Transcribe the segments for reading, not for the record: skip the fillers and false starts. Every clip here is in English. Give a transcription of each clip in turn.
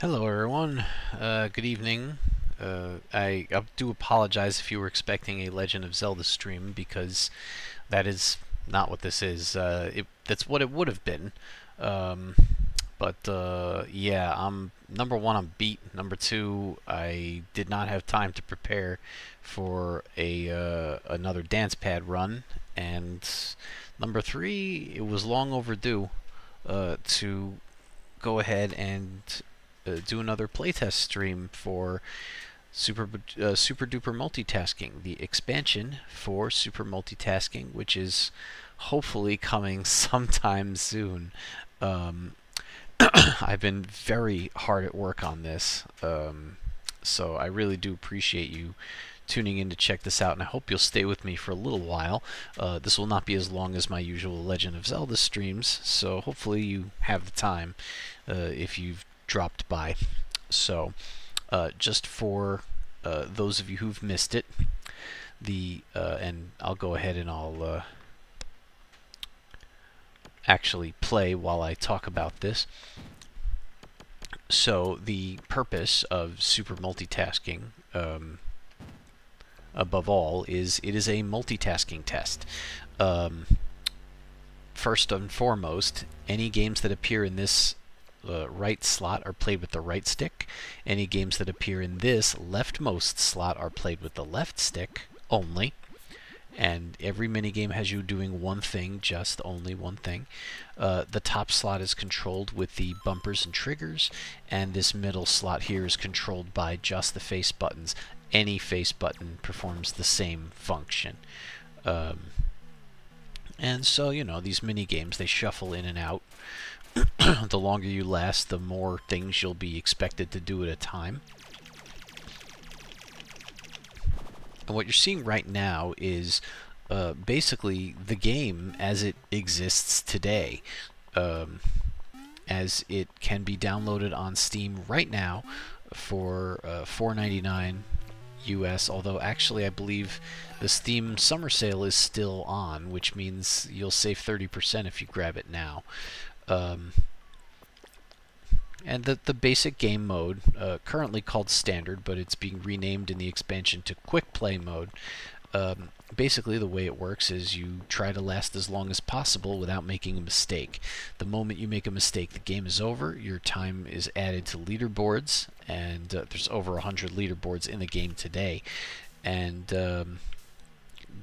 Hello everyone, good evening. I do apologize if you were expecting a Legend of Zelda stream, because that is not what this is. That's what it would have been. Um, but yeah, number one, I'm beat. Number two, I did not have time to prepare for a another dance pad run, and number three, it was long overdue to go ahead and do another playtest stream for Super Duper Multitasking, the expansion for Super Multitasking, which is hopefully coming sometime soon. Um, I've been very hard at work on this, so I really do appreciate you tuning in to check this out, and I hope you'll stay with me for a little while. This will not be as long as my usual Legend of Zelda streams, so hopefully you have the time if you've dropped by. So, just for those of you who've missed it, and I'll go ahead and I'll actually play while I talk about this. So, the purpose of super multitasking, above all, is it is a multitasking test. First and foremost, any games that appear in this right slot are played with the right stick. Any games that appear in this leftmost slot are played with the left stick only. And every minigame has you doing one thing, just only one thing. The top slot is controlled with the bumpers and triggers, and this middle slot here is controlled by just the face buttons. Any face button performs the same function. And so, you know, these mini games, they shuffle in and out. The longer you last, the more things you'll be expected to do at a time. And what you're seeing right now is basically the game as it exists today, as it can be downloaded on Steam right now for $4.99 US, although actually I believe the Steam summer sale is still on, which means you'll save 30% if you grab it now. And the basic game mode, currently called Standard, but it's being renamed in the expansion to Quick Play mode. Basically, the way it works is you try to last as long as possible without making a mistake. The moment you make a mistake, the game is over. Your time is added to leaderboards, and there's over 100 leaderboards in the game today. And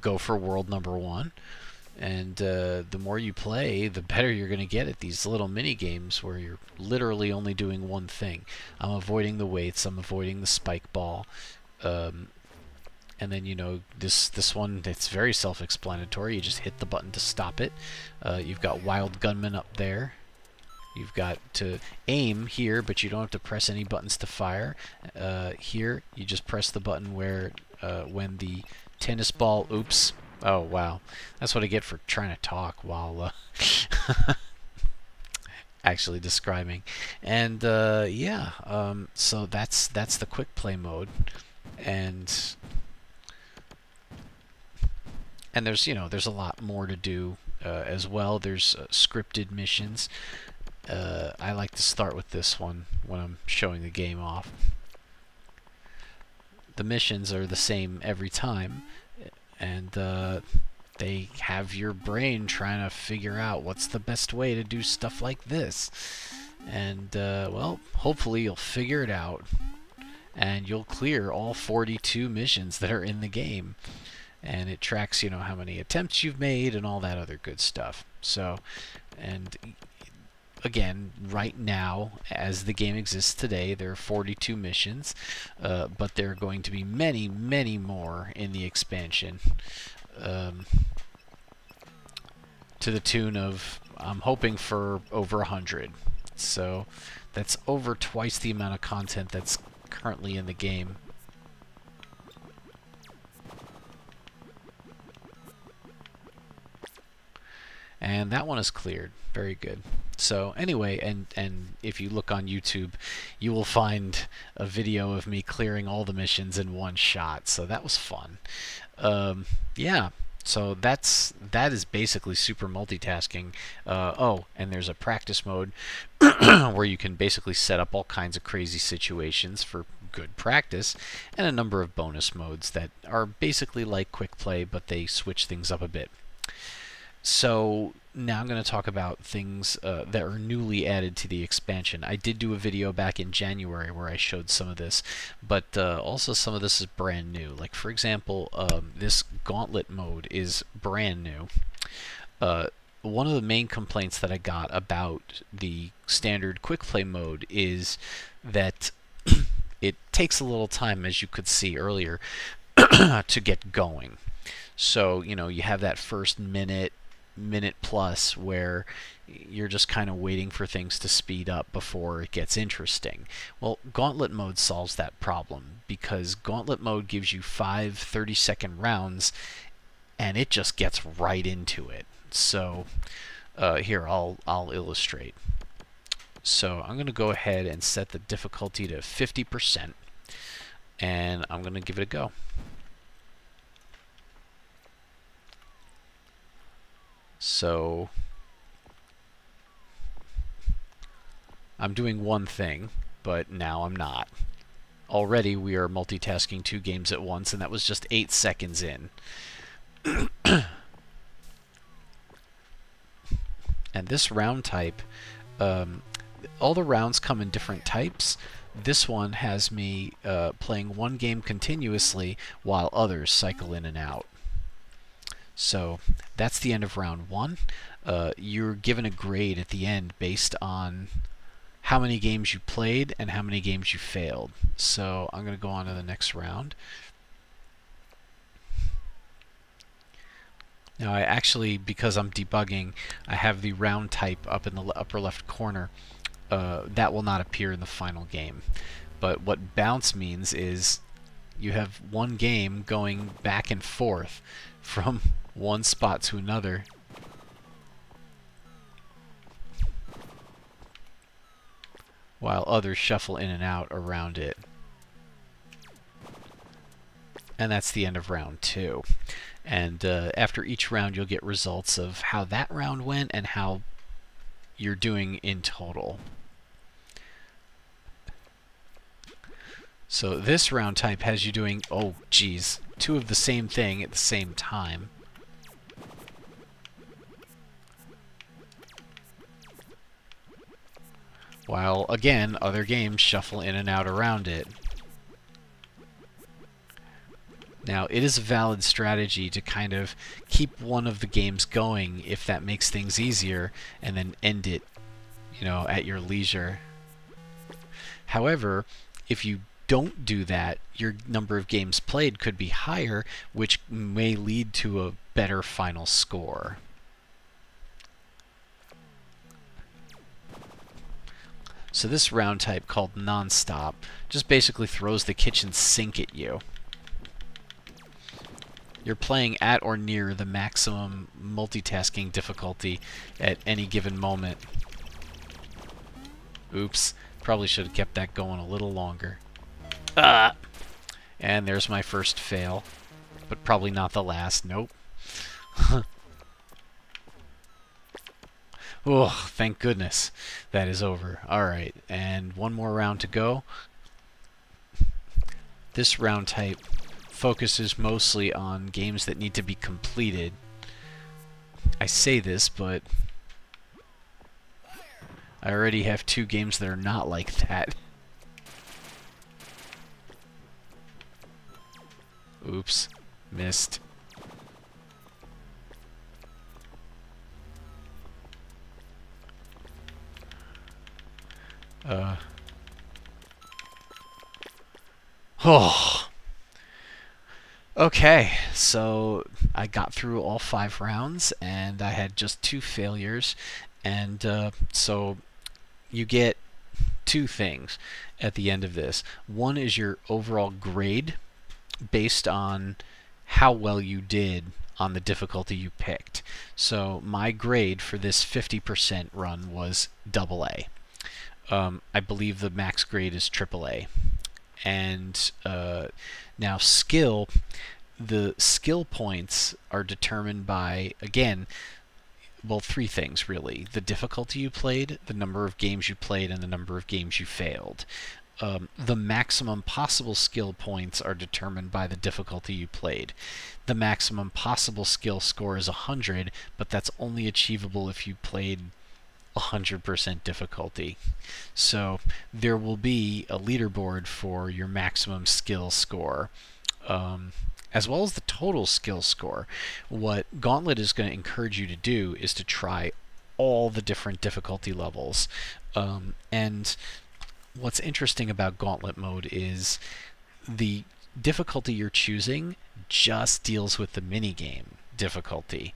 go for world number one. And the more you play, the better you're going to get at these little mini games where you're literally only doing one thing. I'm avoiding the weights. I'm avoiding the spike ball. And then, you know, this one, it's very self-explanatory. You just hit the button to stop it. You've got Wild Gunman up there. You've got to aim here, but you don't have to press any buttons to fire. Here, you just press the button where when the tennis ball... Oops. Oh, wow. That's what I get for trying to talk while actually describing. And, yeah, so that's the quick play mode. And there's, you know, there's a lot more to do as well. There's scripted missions. I like to start with this one when I'm showing the game off. The missions are the same every time, and they have your brain trying to figure out what's the best way to do stuff like this. And, well, hopefully you'll figure it out, and you'll clear all 42 missions that are in the game. And it tracks, you know, how many attempts you've made and all that other good stuff. So, and again, right now, as the game exists today, there are 42 missions, but there are going to be many, many more in the expansion, to the tune of, I'm hoping for over 100. So that's over twice the amount of content that's currently in the game. And that one is cleared. Very good. So anyway, and if you look on YouTube, you will find a video of me clearing all the missions in one shot. So that was fun. Yeah. So that is basically super multitasking. Oh, and there's a practice mode where you can basically set up all kinds of crazy situations for good practice, and a number of bonus modes that are basically like quick play, but they switch things up a bit. So now I'm going to talk about things that are newly added to the expansion. I did do a video back in January where I showed some of this, but also some of this is brand new. Like, for example, this gauntlet mode is brand new. One of the main complaints that I got about the standard quick play mode is that it takes a little time, as you could see earlier, to get going. So, you know, you have that first minute plus where you're just kind of waiting for things to speed up before it gets interesting. Well, Gauntlet mode solves that problem, because Gauntlet mode gives you 5 30-second rounds and it just gets right into it. So here, I'll illustrate. So I'm going to go ahead and set the difficulty to 50%, and I'm going to give it a go. So I'm doing one thing, but now I'm not. Already we are multitasking 2 games at once, and that was just 8 seconds in. And this round type, all the rounds come in different types. This one has me playing one game continuously while others cycle in and out. So that's the end of round 1. You're given a grade at the end based on how many games you played and how many games you failed. So I'm going to go on to the next round. Now I actually, because I'm debugging, I have the round type up in the upper left corner. That will not appear in the final game. But what bounce means is you have one game going back and forth from one spot to another. While others shuffle in and out around it. And that's the end of round 2. And after each round you'll get results of how that round went and how you're doing in total. So this round type has you doing, oh geez, 2 of the same thing at the same time. While, again, other games shuffle in and out around it. Now, it is a valid strategy to kind of keep one of the games going if that makes things easier, and then end it, you know, at your leisure. However, if you don't do that, your number of games played could be higher, which may lead to a better final score. So this round type, called non-stop, just basically throws the kitchen sink at you. You're playing at or near the maximum multitasking difficulty at any given moment. Oops, probably should have kept that going a little longer. And there's my first fail, but probably not the last. Nope. Oh, thank goodness that is over. Alright, and one more round to go. This round type focuses mostly on games that need to be completed. I say this, but I already have 2 games that are not like that. Oops, missed. Oh. Okay, so I got through all 5 rounds, and I had just 2 failures, and so you get 2 things at the end of this. One is your overall grade based on how well you did on the difficulty you picked. So my grade for this 50% run was AA. I believe the max grade is AAA. And now skill, the skill points are determined by, again, well, three things really: the difficulty you played, the number of games you played, and the number of games you failed. The maximum possible skill points are determined by the difficulty you played. The maximum possible skill score is 100, but that's only achievable if you played 100% difficulty. So there will be a leaderboard for your maximum skill score, as well as the total skill score. What Gauntlet is going to encourage you to do is to try all the different difficulty levels. And what's interesting about Gauntlet mode is the difficulty you're choosing just deals with the minigame difficulty.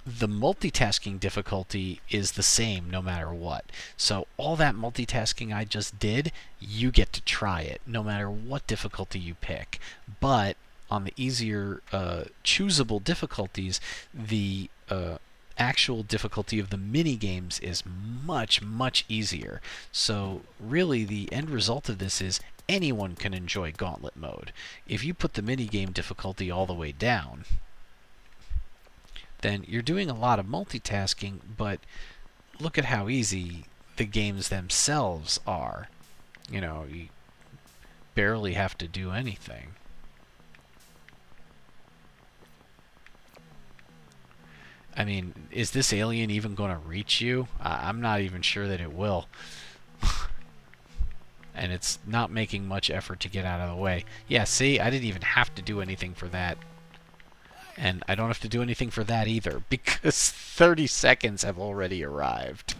The multitasking difficulty is the same no matter what. So all that multitasking I just did, you get to try it no matter what difficulty you pick. But on the easier choosable difficulties, the actual difficulty of the mini games is much, much easier. So really the end result of this is anyone can enjoy Gauntlet mode. If you put the mini game difficulty all the way down, then you're doing a lot of multitasking, but look at how easy the games themselves are. You know, you barely have to do anything. I mean, is this alien even going to reach you? I'm not even sure that it will. And it's not making much effort to get out of the way. Yeah, see, I didn't even have to do anything for that. And I don't have to do anything for that either, because 30 seconds have already arrived.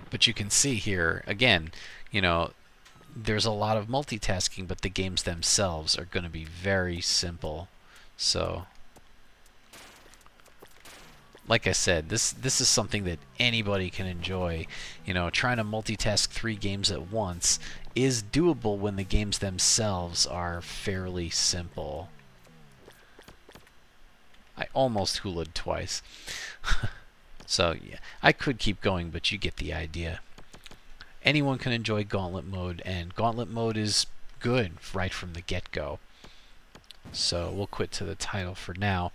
But you can see here, again, you know, there's a lot of multitasking, but the games themselves are going to be very simple. So, like I said, this is something that anybody can enjoy. You know, trying to multitask 3 games at once is doable when the games themselves are fairly simple. I almost hulaed twice. So, yeah, I could keep going, but you get the idea. Anyone can enjoy Gauntlet mode, and Gauntlet mode is good right from the get-go. So we'll quit to the title for now.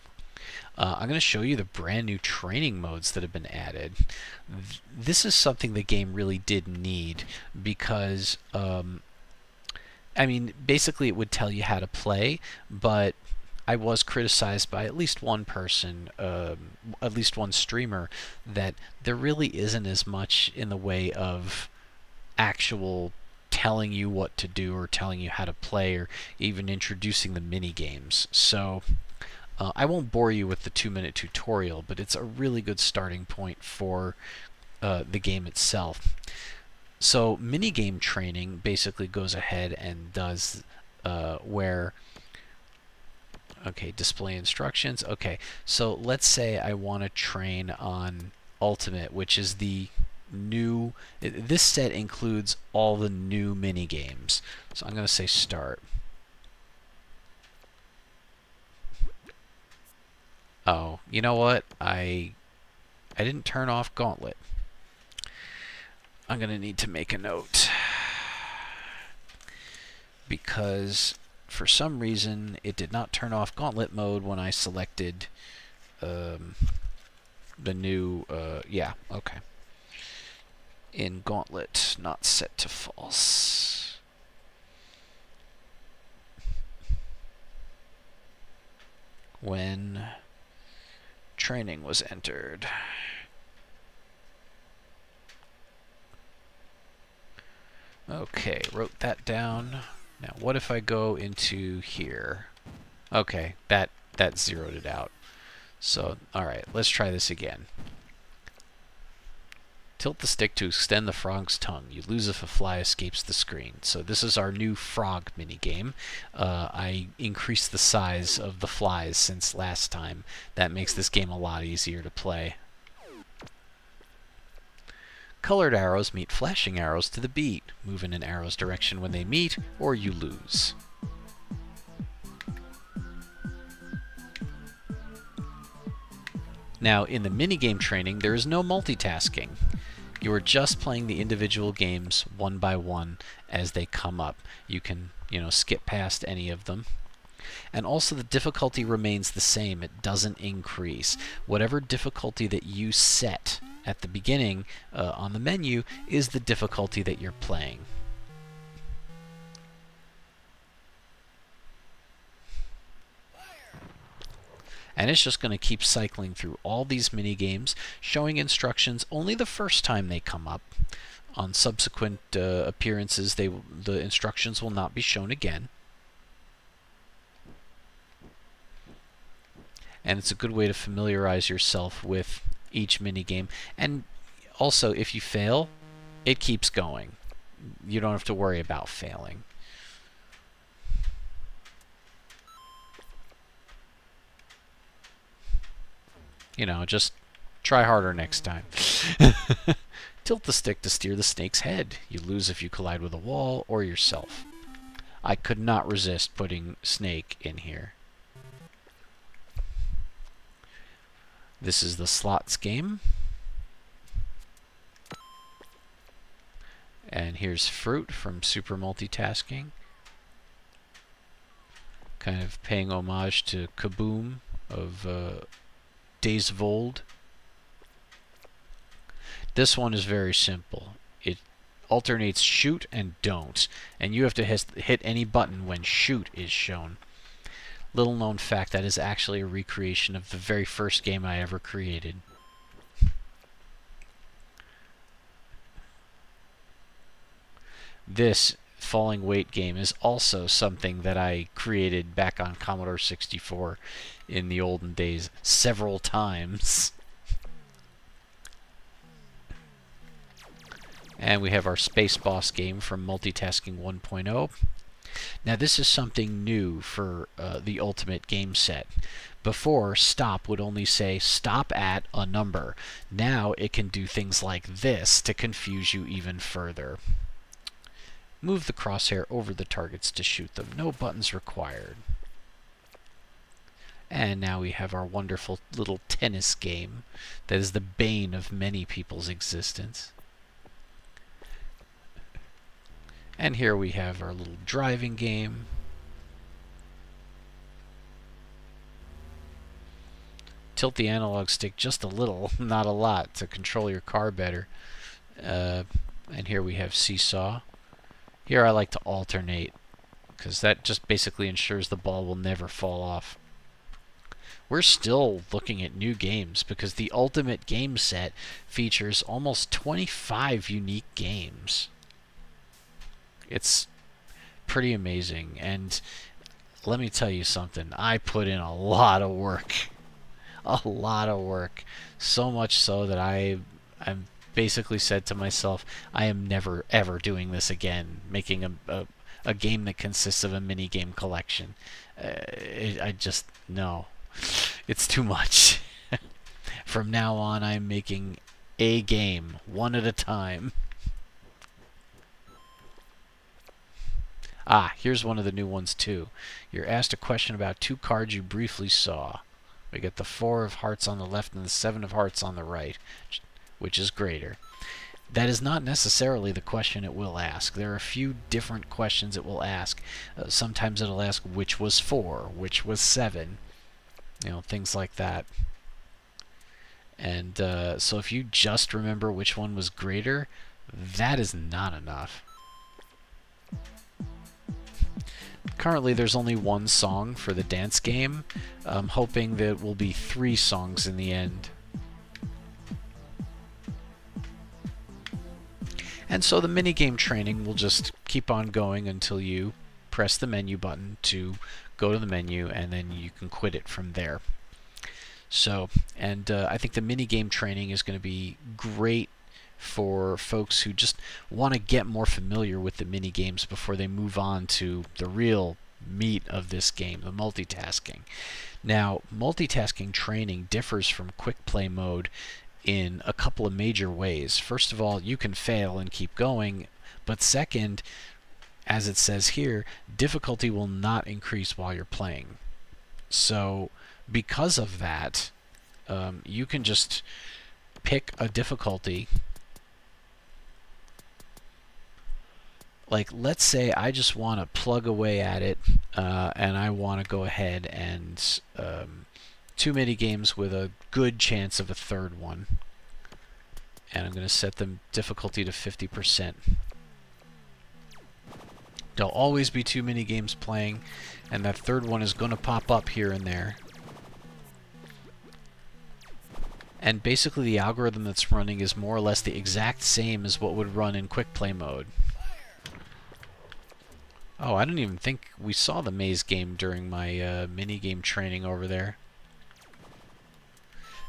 I'm going to show you the brand new training modes that have been added. This is something the game really did need, because I mean, basically it would tell you how to play, but I was criticized by at least one person, at least one streamer, that there really isn't as much in the way of actual telling you what to do or telling you how to play or even introducing the mini games. So I won't bore you with the 2-minute tutorial, but it's a really good starting point for the game itself. So minigame training basically goes ahead and does where, okay, display instructions. Okay, so let's say I want to train on Ultimate, which is the new, this set includes all the new mini games. So I'm going to say start. Oh, you know what? I didn't turn off Gauntlet. I'm going to need to make a note, because for some reason it did not turn off Gauntlet mode when I selected the new, yeah, okay. In Gauntlet, not set to false. When training was entered. Okay, wrote that down. Now what if I go into here? Okay, that zeroed it out. So, alright, let's try this again. Tilt the stick to extend the frog's tongue. You lose if a fly escapes the screen. So this is our new frog minigame. I increased the size of the flies since last time. That makes this game a lot easier to play. Colored arrows meet flashing arrows to the beat. Move in an arrow's direction when they meet, or you lose. Now, in the minigame training, there is no multitasking. You are just playing the individual games one by one as they come up. You can, skip past any of them. And also the difficulty remains the same. It doesn't increase. Whatever difficulty that you set at the beginning on the menu is the difficulty that you're playing. And it's just going to keep cycling through all these mini games, showing instructions only the first time they come up. On subsequent appearances, the instructions will not be shown again. And it's a good way to familiarize yourself with each mini game. And also, if you fail, it keeps going. You don't have to worry about failing. Just try harder next time. Tilt the stick to steer the snake's head. You lose if you collide with a wall or yourself. I could not resist putting snake in here. This is the slots game. And here's fruit from Super Multitasking. Kind of paying homage to Kaboom of Days of Old. This one is very simple. It alternates shoot and don't, and you have to hit any button when shoot is shown. Little known fact, that is actually a recreation of the very first game I ever created. This falling weight game is also something that I created back on Commodore 64 in the olden days several times. And we have our Space Boss game from Multitasking 1.0. Now this is something new for the Ultimate game set. Before, stop would only say stop at a number. Now it can do things like this to confuse you even further. Move the crosshair over the targets to shoot them. No buttons required. And now we have our wonderful little tennis game that is the bane of many people's existence. And here we have our little driving game. Tilt the analog stick just a little, not a lot, to control your car better. And here we have Seesaw. Here I like to alternate, because that just basically ensures the ball will never fall off. We're still looking at new games, because the Ultimate game set features almost 25 unique games. It's pretty amazing, and let me tell you something. I put in a lot of work. A lot of work. So much so that I'm basically said to myself, I am never ever doing this again, making a game that consists of a mini game collection. I just, no, it's too much. From now on, I'm making a game, one at a time. Ah, here's one of the new ones too. You're asked a question about two cards you briefly saw. We get the 4 of hearts on the left and the 7 of hearts on the right. Which is greater. That is not necessarily the question it will ask. There are a few different questions it will ask. Sometimes it'll ask which was 4, which was 7, things like that. And so if you just remember which one was greater, that is not enough. Currently there's only one song for the dance game. I'm hoping that it will be 3 songs in the end. And so the minigame training will just keep on going until you press the menu button to go to the menu, and then you can quit it from there. So, and I think the minigame training is going to be great for folks who just want to get more familiar with the minigames before they move on to the real meat of this game, the multitasking. Now, multitasking training differs from quick play mode in a couple of major ways. First of all, you can fail and keep going, but second, as it says here, difficulty will not increase while you're playing. So because of that, you can just pick a difficulty like, let's say I just want to plug away at it, and I want to go ahead and 2 mini games with a good chance of a third one. And I'm going to set the difficulty to 50%. There'll always be 2 mini games playing, and that third one is going to pop up here and there. And basically the algorithm that's running is more or less the exact same as what would run in quick play mode. Oh, I don't even think we saw the maze game during my mini game training over there.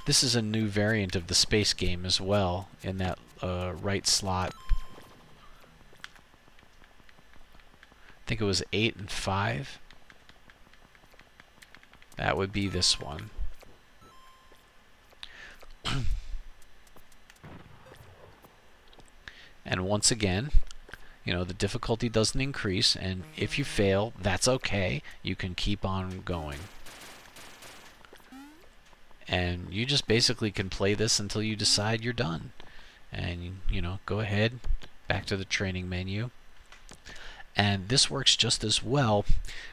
This is a new variant of the space game as well, in that right slot. I think it was 8 and 5. That would be this one. And once again, you know, the difficulty doesn't increase, and if you fail, that's okay. You can keep on going. And you just basically can play this until you decide you're done. And, you know, go ahead, back to the training menu. And this works just as well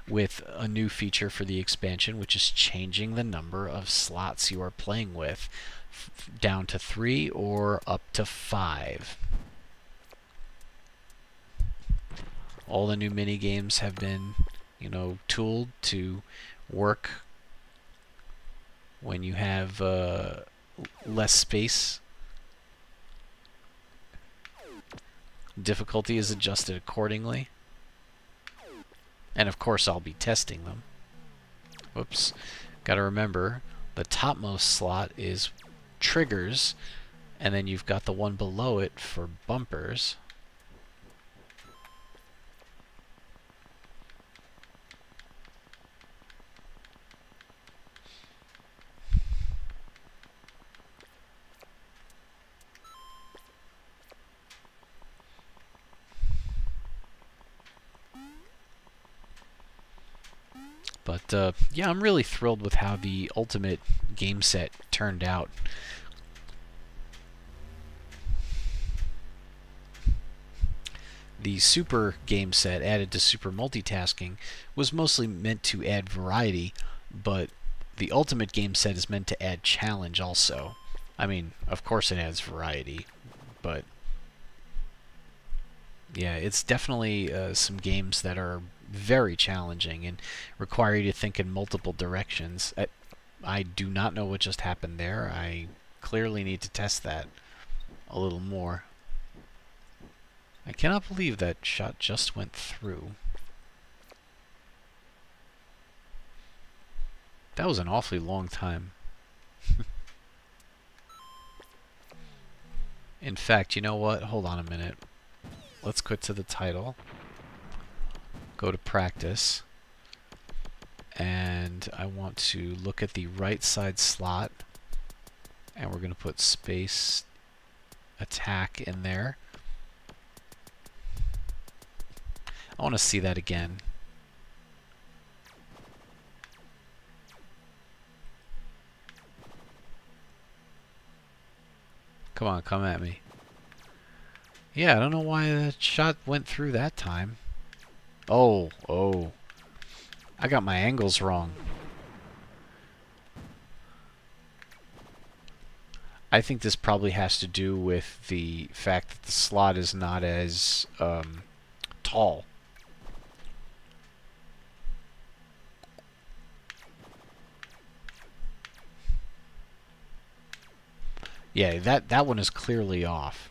with a new feature for the expansion, which is changing the number of slots you are playing with down to 3 or up to 5. All the new mini games have been, you know, tooled to work when you have less space. Difficulty is adjusted accordingly. And of course I'll be testing them. Whoops. Gotta remember, the topmost slot is triggers, and then you've got the one below it for bumpers. But yeah, I'm really thrilled with how the ultimate game set turned out. The Super game set added to Super Multitasking was mostly meant to add variety, but the Ultimate game set is meant to add challenge also. I mean, of course it adds variety, but yeah, it's definitely some games that are very challenging and require you to think in multiple directions. I do not know what just happened there. I clearly need to test that a little more. I cannot believe that shot just went through. That was an awfully long time. In fact, you know what? Hold on a minute. Let's quit to the title. Go to practice. And I want to look at the right side slot. And we're going to put space attack in there. I want to see that again. Come on, come at me. Yeah, I don't know why that shot went through that time. Oh. I got my angles wrong. I think this probably has to do with the fact that the slot is not as tall. Yeah, that one is clearly off.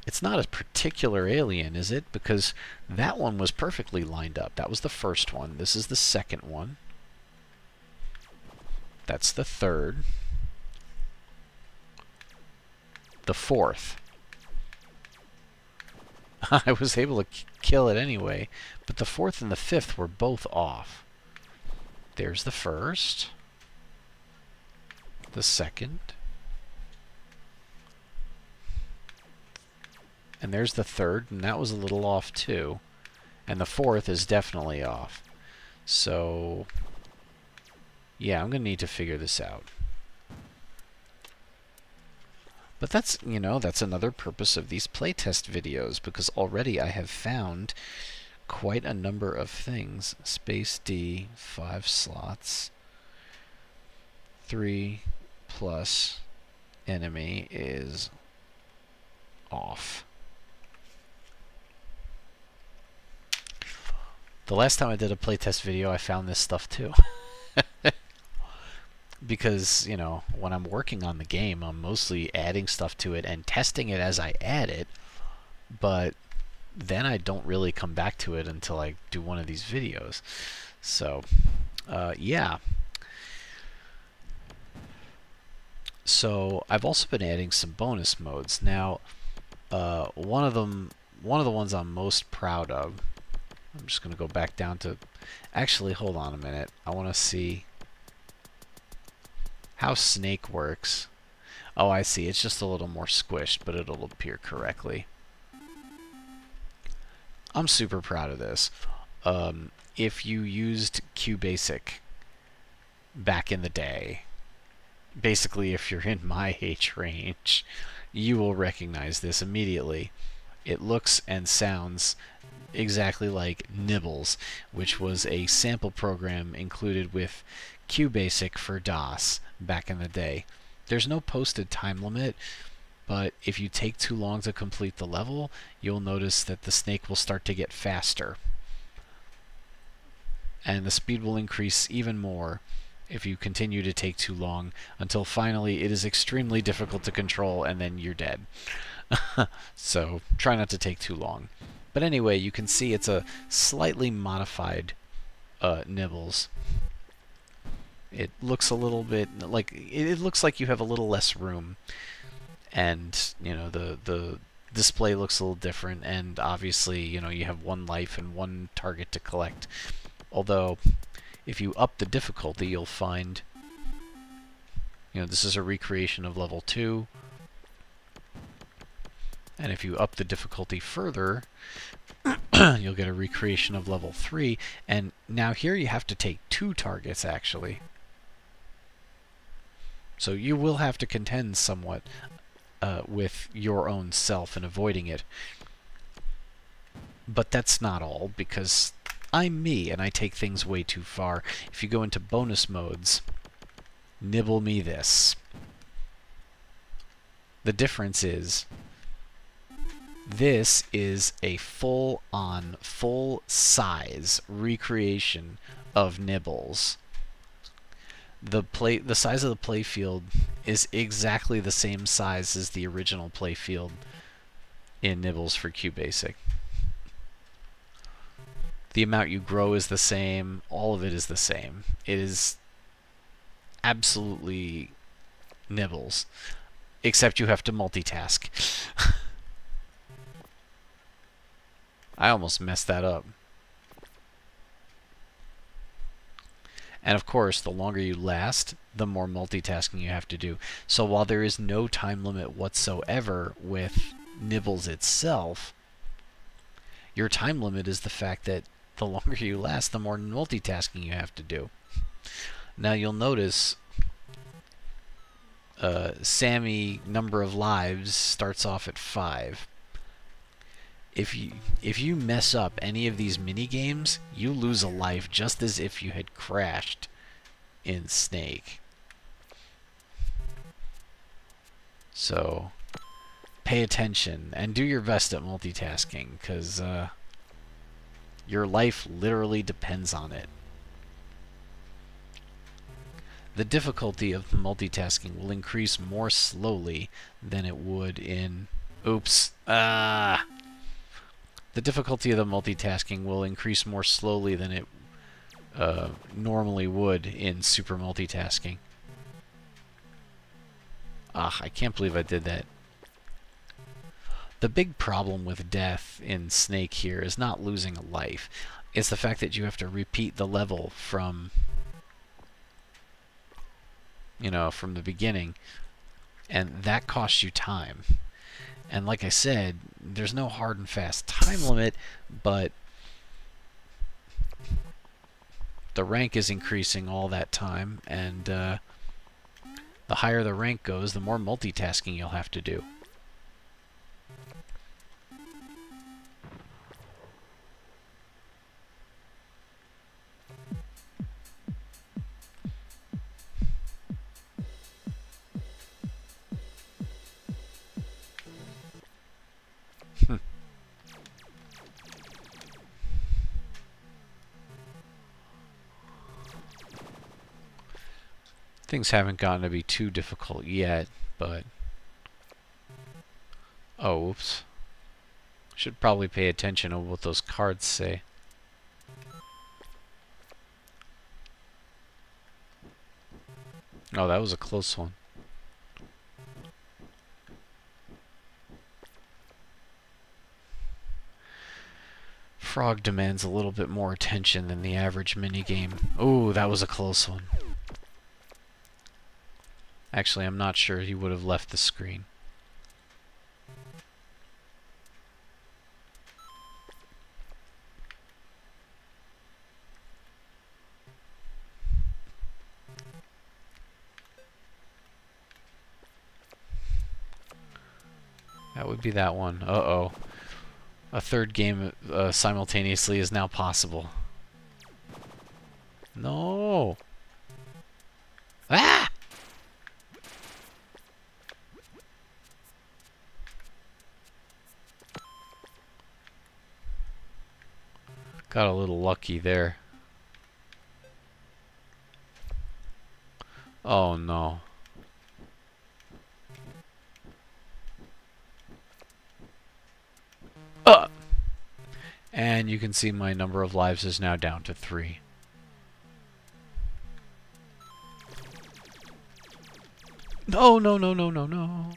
It's not a particular alien, is it? Because that one was perfectly lined up. That was the first one. This is the second one. That's the third. The fourth. I was able to kill it anyway, but the fourth and the fifth were both off. There's the first. The second. And there's the third, and that was a little off too. And the fourth is definitely off. So, yeah, I'm going to need to figure this out. But that's, you know, that's another purpose of these playtest videos, because already I have found quite a number of things. Space D, 5 slots, 3 plus enemy is off. The last time I did a playtest video, I found this stuff too. Because, you know, when I'm working on the game, I'm mostly adding stuff to it and testing it as I add it, but then I don't really come back to it until I do one of these videos. So, yeah. So, I've also been adding some bonus modes. Now, one of the ones I'm most proud of, I'm just going to go back down to... Actually, hold on a minute. I want to see how Snake works. Oh, I see. It's just a little more squished, but it'll appear correctly. I'm super proud of this. If you used QBasic back in the day, basically if you're in my age range, you will recognize this immediately. It looks and sounds exactly like Nibbles, which was a sample program included with QBasic for DOS back in the day. There's no posted time limit, but if you take too long to complete the level, you'll notice that the snake will start to get faster. And the speed will increase even more if you continue to take too long, until finally it is extremely difficult to control and then you're dead. So try not to take too long. But anyway, you can see it's a slightly modified Nibbles. It looks a little bit like... It looks like you have a little less room. And, you know, the display looks a little different. And obviously, you know, you have one life and one target to collect. Although, if you up the difficulty, you'll find... You know, this is a recreation of level 2. And if you up the difficulty further, you'll get a recreation of level 3. And now here you have to take 2 targets, actually. So you will have to contend somewhat with your own self and avoiding it. But that's not all, because I'm me, and I take things way too far. If you go into bonus modes, nibble me this. The difference is... This is a full-on, full-size recreation of Nibbles. The size of the playfield is exactly the same size as the original playfield in Nibbles for QBasic. The amount you grow is the same. All of it is the same. It is absolutely Nibbles, except you have to multitask. I almost messed that up. And of course, the longer you last, the more multitasking you have to do. So while there is no time limit whatsoever with Nibbles itself, your time limit is the fact that the longer you last, the more multitasking you have to do. Now you'll notice Sammy number of lives starts off at 5. If you mess up any of these mini games, you lose a life just as if you had crashed in Snake. So pay attention and do your best at multitasking, because your life literally depends on it. The difficulty of multitasking will increase more slowly than it would in... Oops. The difficulty of the multitasking will increase more slowly than it normally would in super multitasking. I can't believe I did that. The big problem with death in Snake here is not losing a life. It's the fact that you have to repeat the level from, you know, from the beginning, and that costs you time. And like I said, there's no hard and fast time limit, but the rank is increasing all that time, and The higher the rank goes, the more multitasking you'll have to do. Things haven't gotten to be too difficult yet, but... Oh, oops. Should probably pay attention to what those cards say. Oh, that was a close one. Frog demands a little bit more attention than the average minigame. Oh, that was a close one. Actually, I'm not sure he would have left the screen. That would be that one. Uh-oh. A third game simultaneously is now possible. No! Ah! Got a little lucky there. Oh no. And you can see my number of lives is now down to 3. No, no, no, no, no, no.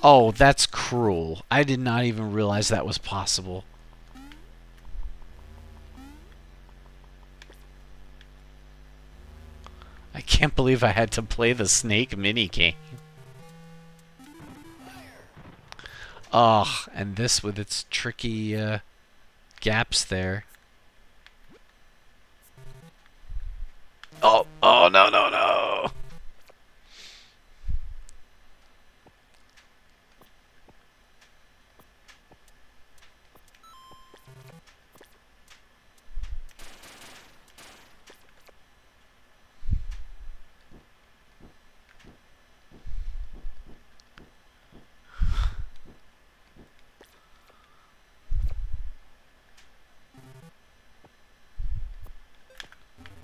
Oh, that's cruel. I did not even realize that was possible. I can't believe I had to play the snake minigame. Ugh, and this with its tricky gaps there. Oh, oh no, no, no!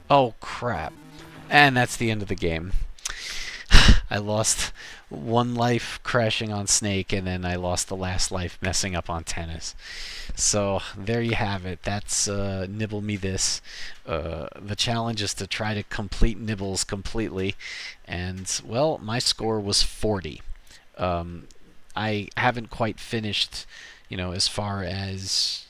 Oh, crap. And that's the end of the game. I lost 1 life crashing on Snake, and then I lost the last life messing up on Tennis. So, there you have it. That's Nibble Me This. The challenge is to try to complete Nibbles completely. And, well, my score was 40. I haven't quite finished, you know, as far as...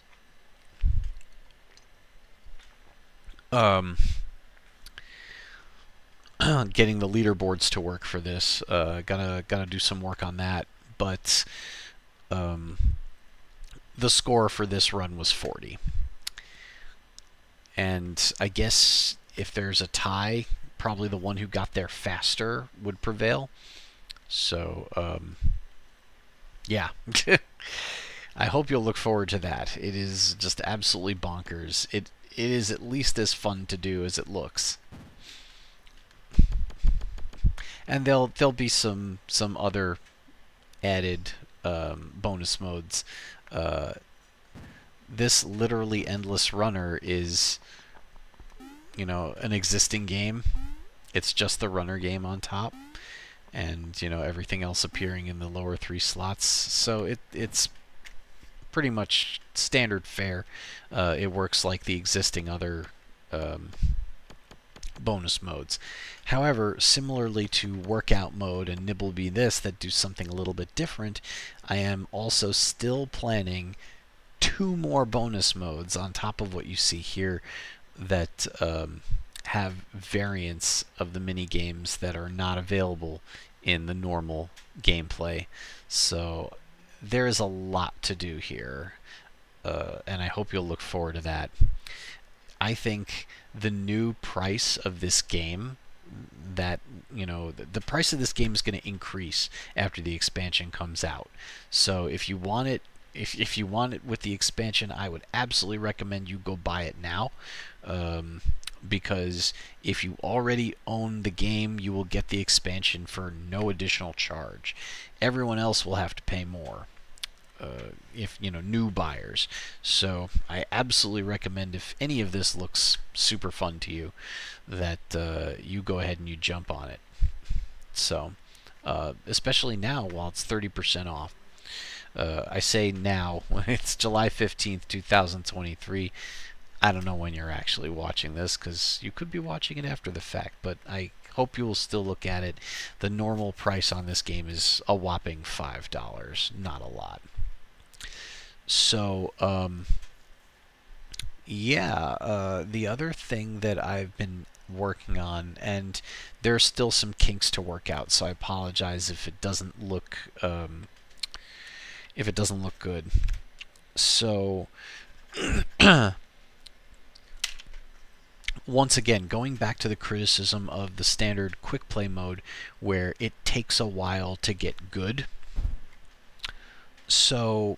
getting the leaderboards to work for this. Gotta do some work on that. But the score for this run was 40. And I guess if there's a tie, probably the one who got there faster would prevail. So, yeah. I hope you'll look forward to that. It is just absolutely bonkers. It is at least as fun to do as it looks. And there'll be some other added bonus modes. This literally endless runner is, you know, an existing game. It's just the runner game on top, and you know everything else appearing in the lower 3 slots. So it's pretty much standard fare. It works like the existing other bonus modes. However, similarly to workout mode and Nibble Be This that do something a little bit different, I am also still planning 2 more bonus modes on top of what you see here that have variants of the mini games that are not available in the normal gameplay. So there is a lot to do here, and I hope you'll look forward to that. I think the new price of this game, that the price of this game is going to increase after the expansion comes out. So if you want it, if you want it with the expansion, I would absolutely recommend you go buy it now, because if you already own the game, you will get the expansion for no additional charge. Everyone else will have to pay more, if new buyers. So I absolutely recommend, if any of this looks super fun to you, that you go ahead and you jump on it. So especially now while it's 30% off. I say now, it's July 15th, 2023. I don't know when you're actually watching this, because you could be watching it after the fact, but I hope you will still look at it. The normal price on this game is a whopping $5, not a lot. So, yeah, the other thing that I've been working on, and there's still some kinks to work out, so I apologize if it doesn't look good. So once again, going back to the criticism of the standard quick play mode, where it takes a while to get good. So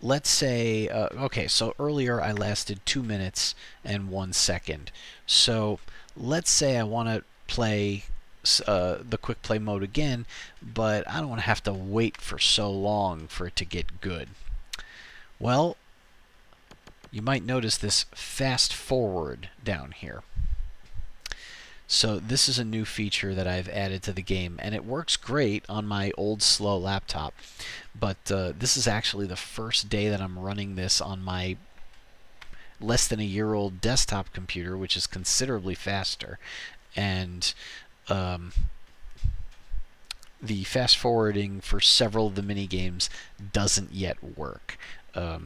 let's say, okay, so earlier I lasted 2 minutes and 1 second. So let's say I want to play the quick play mode again, but I don't want to have to wait for so long for it to get good. Well, you might notice this fast forward down here. So this is a new feature that I've added to the game, and it works great on my old slow laptop, but this is actually the first day that I'm running this on my less than a year old desktop computer, which is considerably faster. And the fast forwarding for several of the mini games doesn't yet work.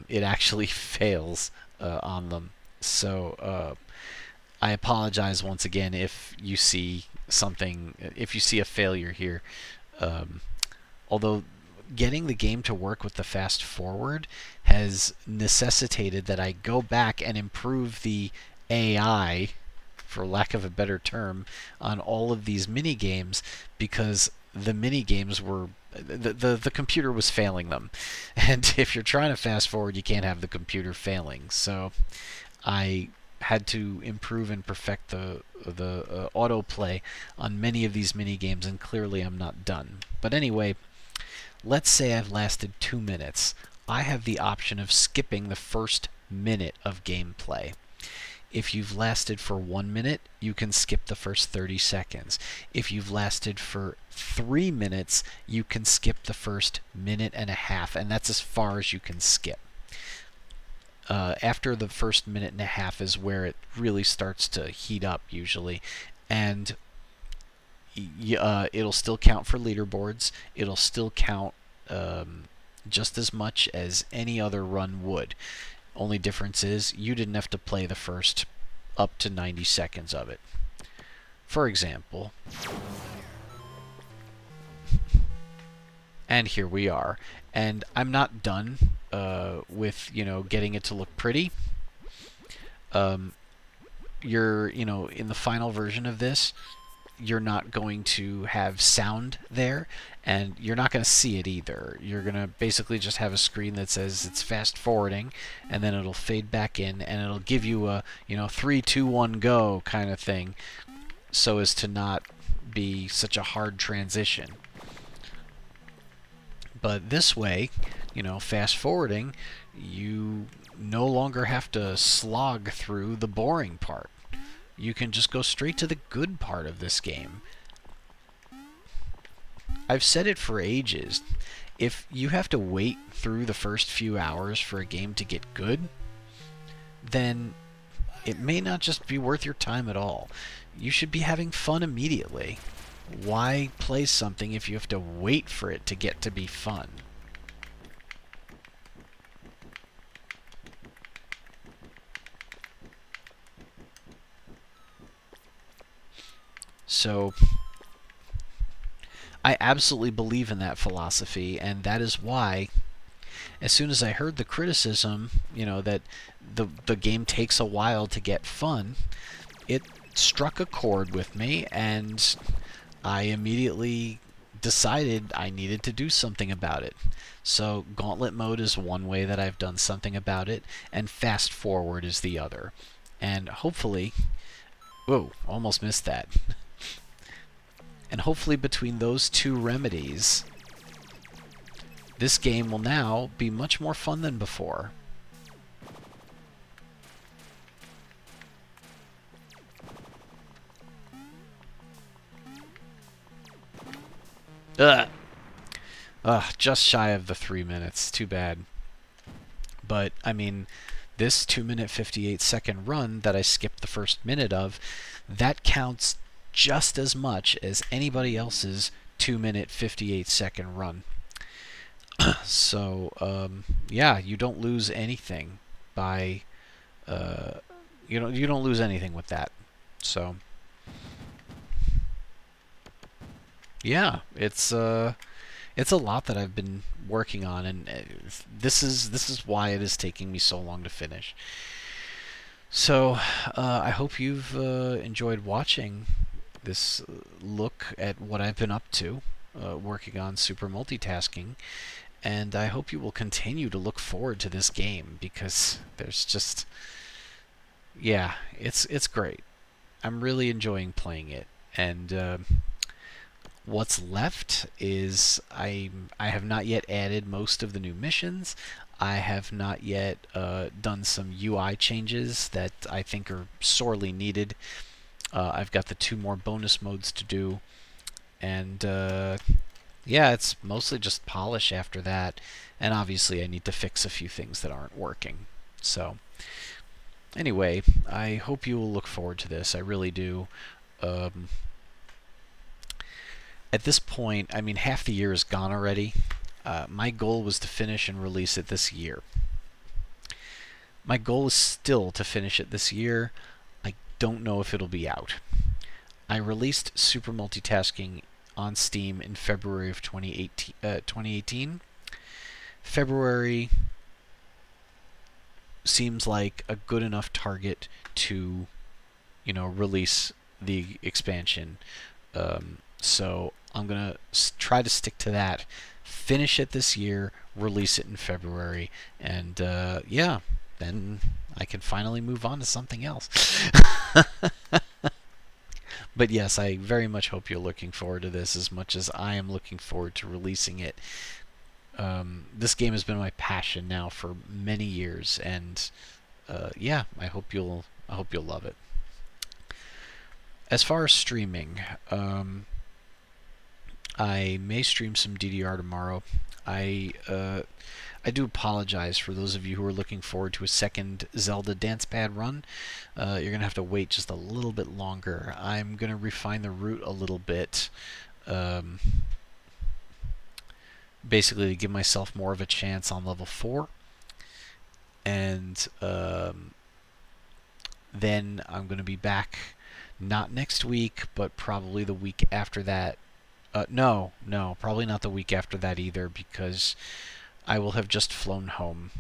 It actually fails on them. So I apologize once again if you see something, if you see a failure here. Although getting the game to work with the fast forward has necessitated that I go back and improve the AI, for lack of a better term, on all of these mini games, because the mini games were the computer was failing them, and if you're trying to fast forward, you can't have the computer failing. So I had to improve and perfect the autoplay on many of these mini games, and clearly I'm not done. But anyway, let's say I've lasted 2 minutes. I have the option of skipping the first minute of gameplay. If you've lasted for 1 minute, you can skip the first 30 seconds. If you've lasted for 3 minutes, you can skip the first minute and a half, and that's as far as you can skip. After the first minute and a half is where it really starts to heat up, usually, and it'll still count for leaderboards. It'll still count just as much as any other run would. Only difference is you didn't have to play the first up to 90 seconds of it. For example, and here we are. And I'm not done with, getting it to look pretty. You're, in the final version of this, you're not going to have sound there, and you're not going to see it either. You're going to basically just have a screen that says it's fast forwarding, and then it'll fade back in, and it'll give you a 3, 2, 1, go kind of thing, so as to not be such a hard transition. But this way, fast forwarding, you no longer have to slog through the boring part. You can just go straight to the good part of this game. I've said it for ages. If you have to wait through the first few hours for a game to get good, then it may not just be worth your time at all. You should be having fun immediately. Why play something if you have to wait for it to get to be fun? So I absolutely believe in that philosophy, and that is why as soon as I heard the criticism, that the game takes a while to get fun, it struck a chord with me, and I immediately decided I needed to do something about it. So Gauntlet mode is one way that I've done something about it, and fast forward is the other. And hopefully, whoa, almost missed that. And hopefully between those two remedies, this game will now be much more fun than before. Ugh. Just shy of the 3 minutes. Too bad. But, I mean, this 2-minute 58-second run that I skipped the first minute of, that counts just as much as anybody else's 2-minute 58-second run. So, yeah, you don't lose anything by... you don't lose anything with that. So... yeah, it's a lot that I've been working on, and this is why it is taking me so long to finish. So I hope you've enjoyed watching this look at what I've been up to working on Super Multitasking, and I hope you will continue to look forward to this game, because there's just, yeah, it's great. I'm really enjoying playing it, and what's left is I have not yet added most of the new missions. I have not yet done some UI changes that I think are sorely needed. I've got the 2 more bonus modes to do, and yeah, it's mostly just polish after that, and obviously I need to fix a few things that aren't working. So anyway, I hope you will look forward to this. I really do. At this point, I mean, half the year is gone already. My goal was to finish and release it this year. My goal is still to finish it this year. I don't know if it'll be out. I released Super Multitasking on Steam in February of 2018. February seems like a good enough target to, release the expansion. So I'm going to try to stick to that, finish it this year, release it in February, and yeah, then I can finally move on to something else. But yes, I very much hope you're looking forward to this as much as I am looking forward to releasing it. This game has been my passion now for many years, and yeah, I hope you'll love it. As far as streaming, I may stream some DDR tomorrow. I do apologize for those of you who are looking forward to a second Zelda dance pad run. You're going to have to wait just a little bit longer. I'm going to refine the route a little bit, basically to give myself more of a chance on level 4. And then I'm going to be back, not next week, but probably the week after that. No, probably not the week after that either, because I will have just flown home.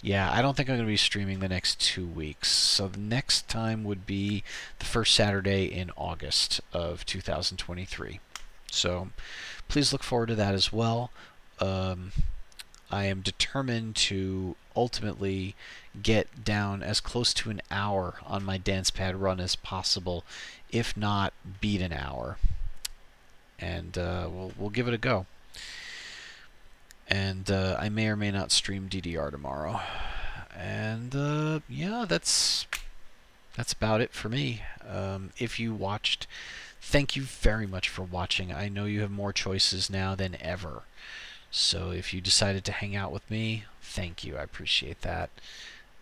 Yeah, I don't think I'm going to be streaming the next 2 weeks. So the next time would be the first Saturday in August of 2023. So please look forward to that as well. I am determined to ultimately get down as close to an hour on my dance pad run as possible, if not beat an hour. And we'll give it a go. And I may or may not stream DDR tomorrow. And yeah, that's about it for me. If you watched, thank you very much for watching. I know you have more choices now than ever. So if you decided to hang out with me, thank you. I appreciate that.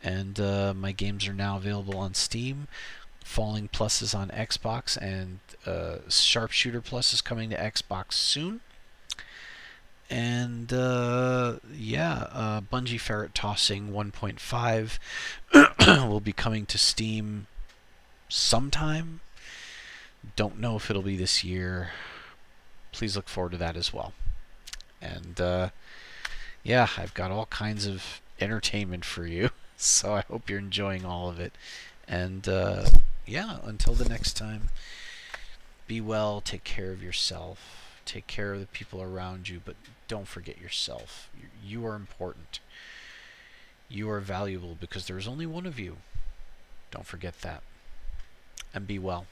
And my games are now available on Steam. Falling Plus is on Xbox, and Sharpshooter Plus is coming to Xbox soon. And yeah, Bungee Ferret Tossing 1.5 will be coming to Steam sometime. Don't know if it'll be this year. Please look forward to that as well. And Yeah, I've got all kinds of entertainment for you. So I hope you're enjoying all of it. And yeah, until the next time, be well, take care of yourself, take care of the people around you, but don't forget yourself. You are important. You are valuable because there is only one of you. Don't forget that. And be well.